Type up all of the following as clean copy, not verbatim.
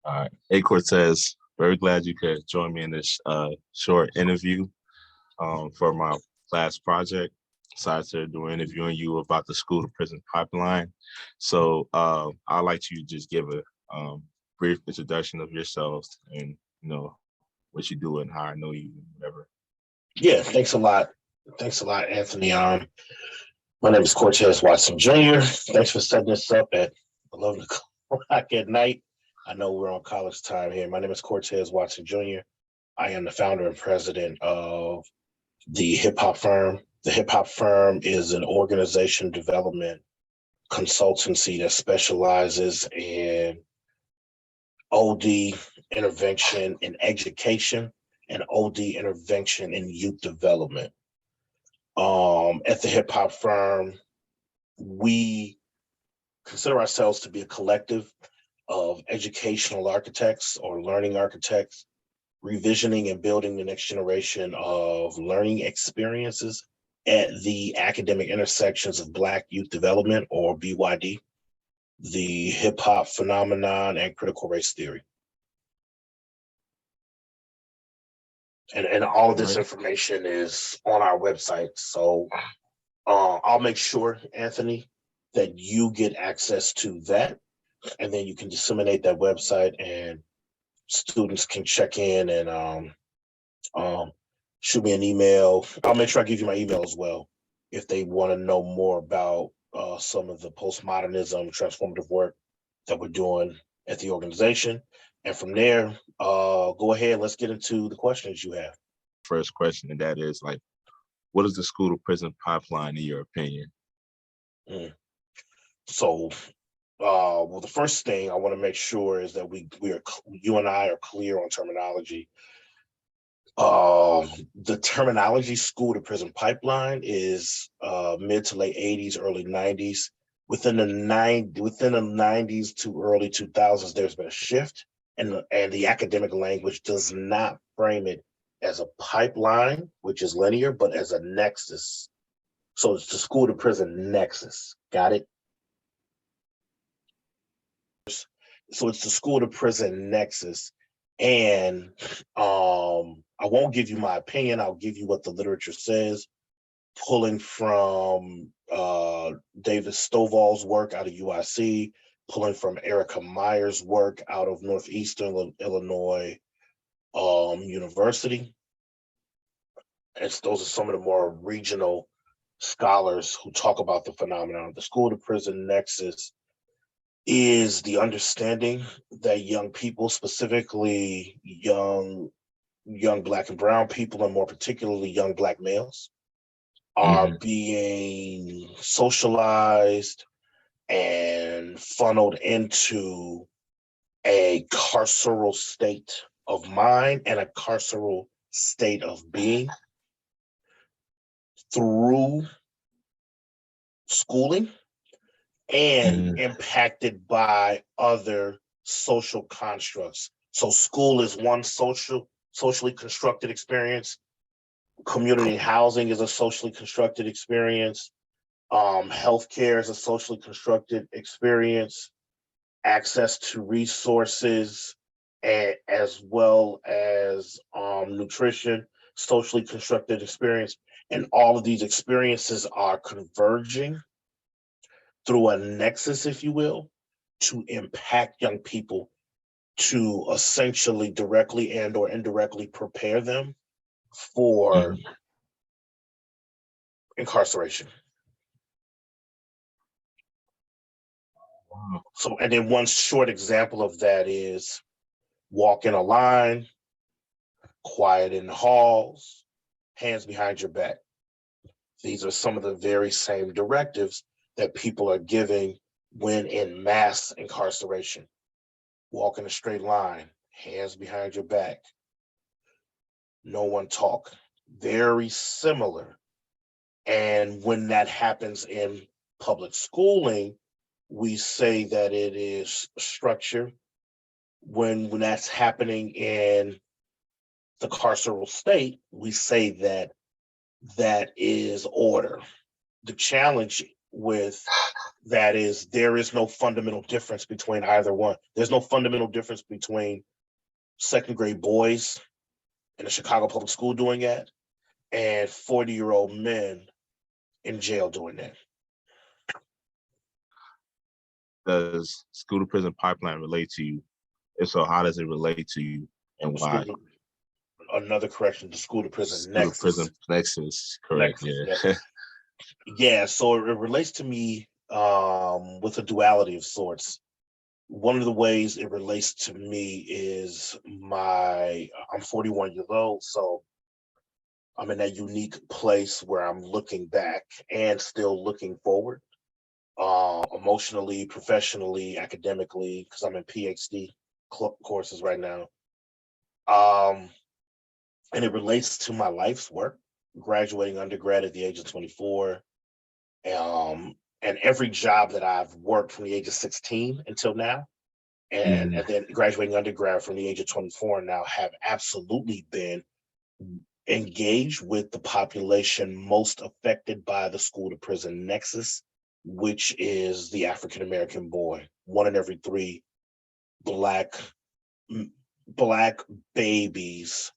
All right. Hey, Cortez, very glad you could join me in this short interview for my class project. Decided to do an interviewing you about the school to prison pipeline. So I'd like you to just give a brief introduction of yourself and what you do and how I know you, whatever. Yeah, thanks a lot. Thanks a lot, Anthony. My name is Cortez Watson Jr. Thanks for setting this up at 11 o'clock at night. I know we're on college time here. My name is Cortez Watson Jr. I am the founder and president of the Hip Hop Firm. The Hip Hop Firm is an organization development consultancy that specializes in OD intervention in education and OD intervention in youth development. At the Hip Hop Firm, we consider ourselves to be a collective of educational architects or learning architects, revisioning and building the next generation of learning experiences at the academic intersections of Black youth development, or BYD, the hip hop phenomenon, and critical race theory. And all of this information is on our website. So I'll make sure, Anthony, that you get access to that, and then you can disseminate that website, and students can check in and shoot me an email. I'll make sure I give you my email as well if they want to know more about some of the postmodernism, transformative work that we're doing at the organization. And from there, go ahead, let's get into the questions you have. First question, and that is like, what is the school to prison pipeline in your opinion? So, well, the first thing I want to make sure is that you and I are clear on terminology. The terminology school to prison pipeline is mid to late 80s, early 90s. Within the 90s to early 2000s, there's been a shift, and the academic language does not frame it as a pipeline, which is linear, but as a nexus. So it's the school to prison nexus. Got it? So it's the school to prison nexus. And I won't give you my opinion. I'll give you what the literature says, pulling from David Stovall's work out of UIC, pulling from Erica Meyer's work out of Northeastern Illinois University. Those are some of the more regional scholars who talk about the phenomenon. The school to prison nexus is the understanding that young people, specifically young Black and brown people, and more particularly young Black males, are being socialized and funneled into a carceral state of mind and a carceral state of being through schooling and impacted by other social constructs. So school is one socially constructed experience. Community housing is a socially constructed experience. Healthcare is a socially constructed experience. Access to resources as well as nutrition, socially constructed experience. And all of these experiences are converging through a nexus, if you will, to impact young people, to essentially directly and or indirectly prepare them for incarceration. So, and then one short example of that is walk in a line, quiet in the halls, hands behind your back. These are some of the very same directives that people are giving when in mass incarceration. Walk in a straight line, hands behind your back, no one talk. Very similar. And when that happens in public schooling, we say that it is structure. When that's happening in the carceral state, we say that that is order. The challenge with that is there is no fundamental difference between either one. There's no fundamental difference between second grade boys in a Chicago public school doing that and 40-year-old men in jail doing that. Does school to prison pipeline relate to you? If so, how does it relate to you and why? Another correction, the school to prison School nexus. to prison nexus, correct? Nexus, Yeah. Yeah, so it relates to me with a duality of sorts. One of the ways it relates to me is I'm 41 years old, so I'm in that unique place where I'm looking back and still looking forward, emotionally, professionally, academically, because I'm in PhD courses right now. And it relates to my life's work, graduating undergrad at the age of 24, and every job that I've worked from the age of 16 until now, and then graduating undergrad from the age of 24 now have absolutely been engaged with the population most affected by the school to prison nexus, which is the African American boy. 1 in every 3 black babies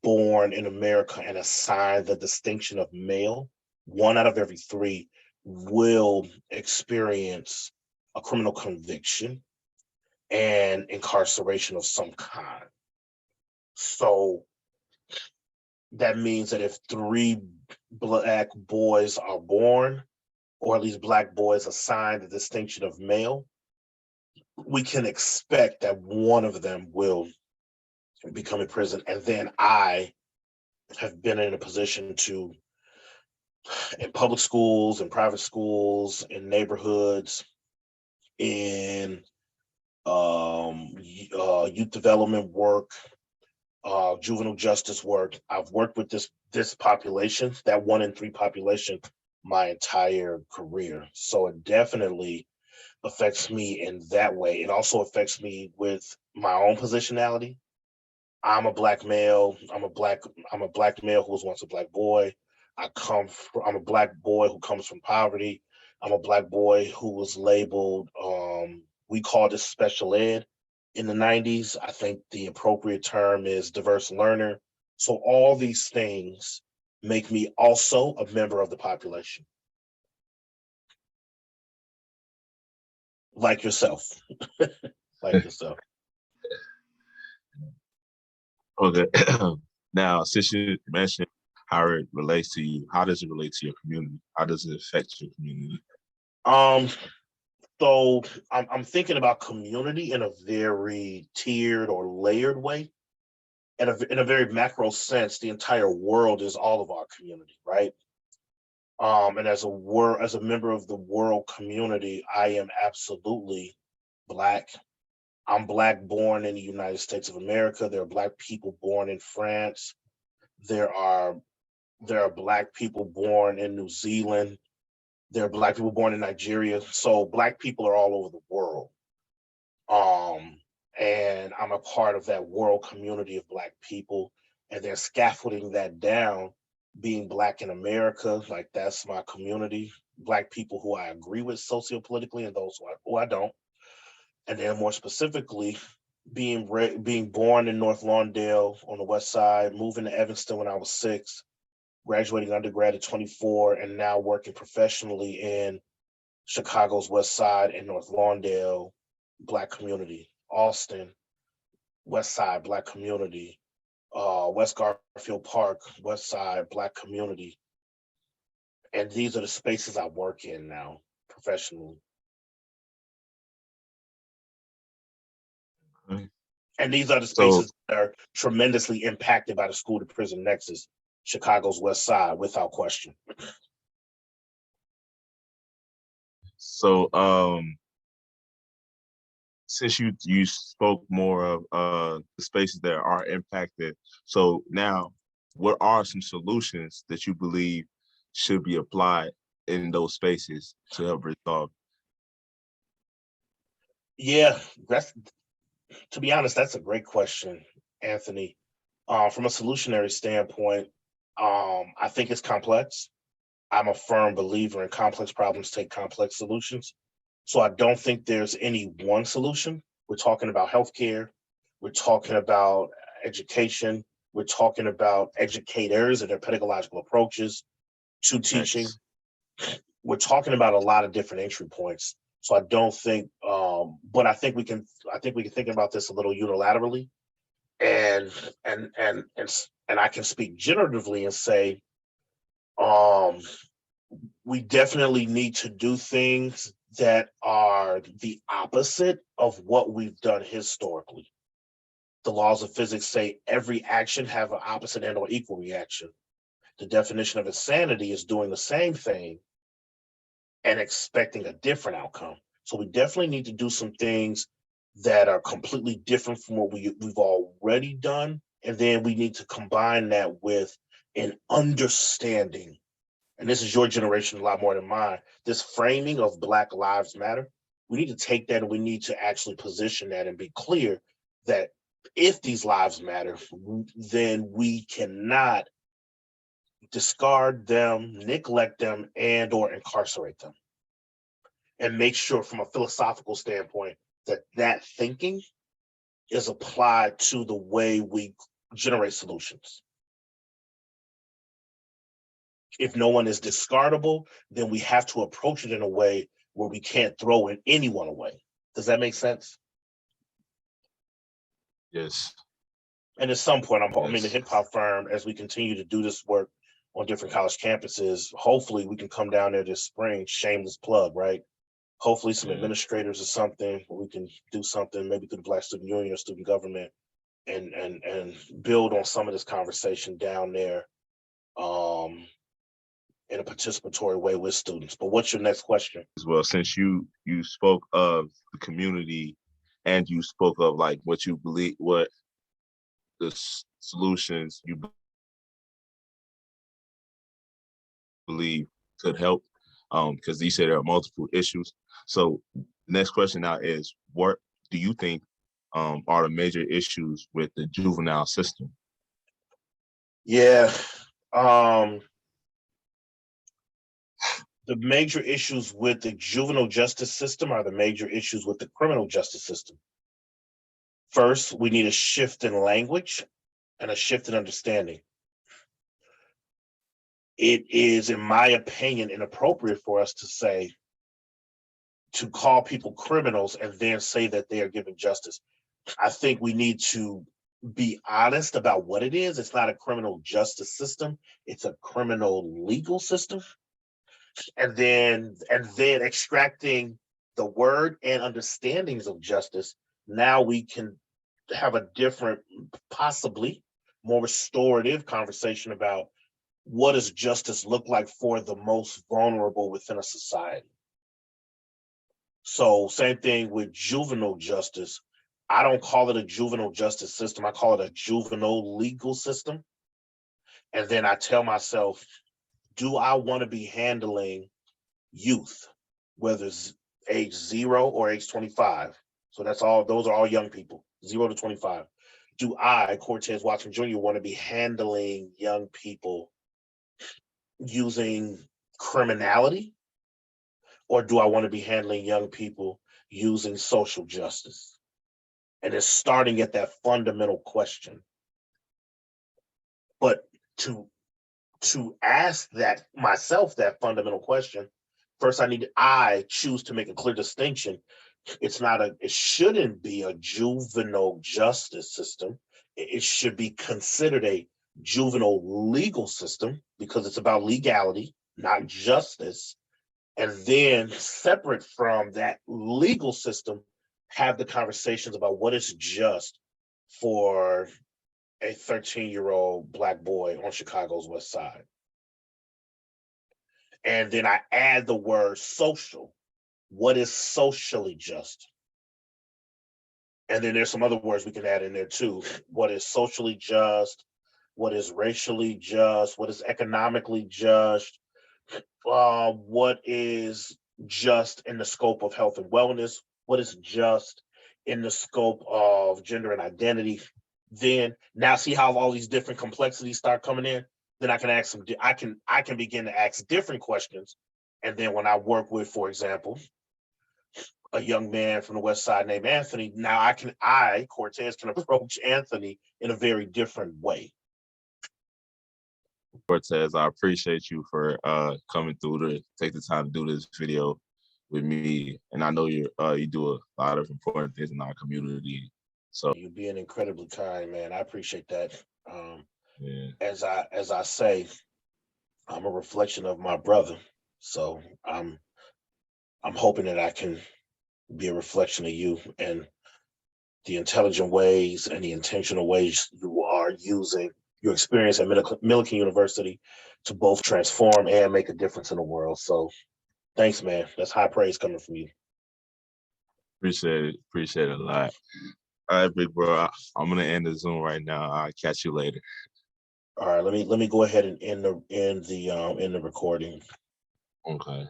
born in America and assigned the distinction of male, 1 out of every 3 will experience a criminal conviction and incarceration of some kind. So that means that if 3 black boys are born, or at least black boys assigned the distinction of male, we can expect that 1 of them will become in prison. And then I have been in a position to, in public schools, in private schools, in neighborhoods, in youth development work, juvenile justice work. I've worked with this population, that 1 in 3 population, my entire career. So it definitely affects me in that way. It also affects me with my own positionality. I'm a black male. I'm a black male who was once a black boy. I'm a black boy who comes from poverty. I'm a black boy who was labeled, we called it special ed in the 90s. I think the appropriate term is diverse learner. So all these things make me also a member of the population. Like yourself. Like yourself. Okay. Now, since you mentioned how it relates to you, how does it relate to your community? How does it affect your community? So I'm thinking about community in a very tiered or layered way. In a very macro sense, the entire world is all of our community, right? And as a member of the world community, I am absolutely black. I'm black born in the United States of America. There are black people born in France. There are black people born in New Zealand. There are black people born in Nigeria. So black people are all over the world. And I'm a part of that world community of black people. And they're scaffolding that down, being black in America, like that's my community. Black people who I agree with sociopolitically and those who I don't. And then more specifically, being born in North Lawndale on the west side, moving to Evanston when I was 6, graduating undergrad at 24, and now working professionally in Chicago's west side and North Lawndale, black community. Austin, west side, black community. West Garfield Park, west side, black community. And these are the spaces I work in now professionally. Okay. And these are the spaces that are tremendously impacted by the school to prison nexus, Chicago's west side, without question. So since you spoke more of the spaces that are impacted, so now what are some solutions that you believe should be applied in those spaces to help resolve? Yeah, to be honest, that's a great question, Anthony. From a solutionary standpoint, I think it's complex. I'm a firm believer in complex problems take complex solutions. So I don't think there's any one solution. We're talking about healthcare. We're talking about education. We're talking about educators and their pedagogical approaches to teaching. Next. We're talking about a lot of different entry points. So I don't think, but I think we can. I think we can think about this a little unilaterally, and and I can speak generatively and say, um, we definitely need to do things that are the opposite of what we've done historically. The laws of physics say every action have an opposite and or equal reaction. The definition of insanity is doing the same thing and expecting a different outcome. So we definitely need to do some things that are completely different from what we've already done. And then we need to combine that with an understanding, and this is your generation a lot more than mine, this framing of Black Lives Matter. We need to take that and we need to actually position that and be clear that if these lives matter, then we cannot discard them, neglect them, and or incarcerate them. And make sure from a philosophical standpoint that that thinking is applied to the way we generate solutions. If no one is discardable, then we have to approach it in a way where we can't throw anyone away. Does that make sense? Yes. And at some point, I mean, the Yes. hip hop firm, as we continue to do this work on different college campuses, hopefully we can come down there this spring, shameless plug, right? Hopefully some Yeah. administrators or something, where we can do something maybe through the Black Student Union or student government and build on some of this conversation down there in a participatory way with students. But what's your next question? As well, since you spoke of the community and you spoke of like what you believe, what the solutions you believe could help, because you said there are multiple issues. So next question now is, what do you think are the major issues with the juvenile system? Yeah. Um, the major issues with the juvenile justice system are the major issues with the criminal justice system. First, we need a shift in language and a shift in understanding. It is, in my opinion, inappropriate for us to call people criminals and then say that they are given justice. I think we need to be honest about what it is. It's not a criminal justice system, it's a criminal legal system. And then extracting the word and understandings of justice, now we can have a different, possibly more restorative conversation about what does justice look like for the most vulnerable within a society. So same thing with juvenile justice. I don't call it a juvenile justice system. I call it a juvenile legal system. And then I tell myself, do I want to be handling youth, whether it's age 0 or age 25? So that's all, those are all young people, 0 to 25. Do I, Cortez Watson Jr., want to be handling young people using criminality? Or do I want to be handling young people using social justice? And it's starting at that fundamental question. But to ask that myself that fundamental question, first I choose to make a clear distinction. It shouldn't be a juvenile justice system. It should be considered a juvenile legal system because it's about legality, not justice. And then separate from that legal system, have the conversations about what is just for a 13-year-old Black boy on Chicago's West Side. And then I add the word social. What is socially just? And then there's some other words we can add in there too. What is socially just? What is racially just? What is economically just? What is just in the scope of health and wellness? What is just in the scope of gender and identity? Then now see how all these different complexities start coming in. then I can ask some. I can begin to ask different questions, and then when I work with, for example, a young man from the West Side named Anthony, now Cortez can approach Anthony in a very different way. Cortez, I appreciate you for coming through to take the time to do this video with me. And I know you do a lot of important things in our community. So you're being incredibly kind, man. I appreciate that. yeah. As I say, I'm a reflection of my brother. So I'm hoping that I can be a reflection of you and the intelligent ways and the intentional ways you are using your experience at Millikan University to both transform and make a difference in the world. So thanks, man. That's high praise coming from you. Appreciate it. Appreciate it a lot. All right, big bro. I'm gonna end the Zoom right now. I'll catch you later. All right, let me go ahead and end the recording. Okay.